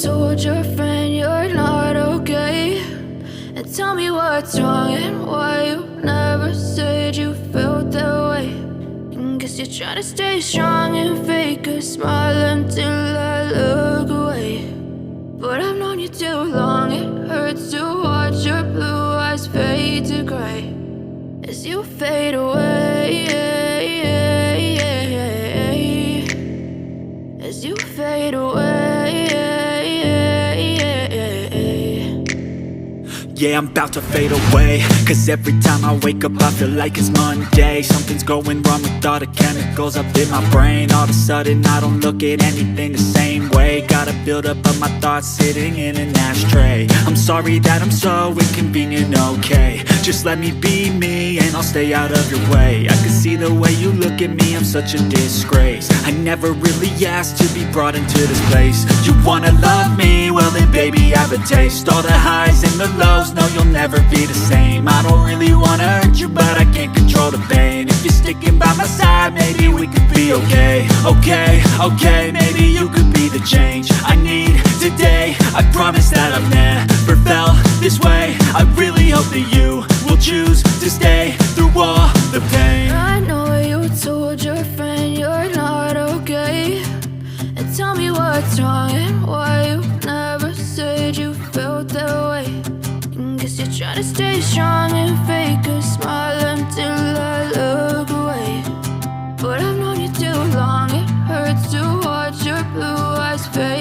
told your friend you're not okay, and tell me what's wrong and why you never said you felt that way. And guess you're trying to stay strong and fake a smile until I look away. But I've known you too long, it hurts to watch your blue eyes fade to gray as you fade away, as you fade away. Yeah, I'm about to fade away, cause every time I wake up I feel like it's Monday. Something's going wrong with all the chemicals up in my brain. All of a sudden I don't look at anything the same way. Gotta build up of my thoughts sitting in an ashtray. I'm sorry that I'm so inconvenient, okay. Just let me be me and I'll stay out of your way. I can see the way you look at me, I'm such a disgrace. I never really asked to be brought into this place. You wanna love me? Well then baby I have a taste. All the highs and the lows, no you'll never be the same. I don't really wanna hurt you but I can't control the pain. If you're sticking by my side maybe we could be okay. Okay, maybe you could be the change I need today. I promise that I've never felt this way. I really hope that you will choose to stay through all the pain. I know you told your friend you're not okay, and tell me what's wrong and why you never said you felt that way. And guess you're trying to stay strong and fake a smile until I look away. But I've known you too long, it hurts to watch your blue eyes fade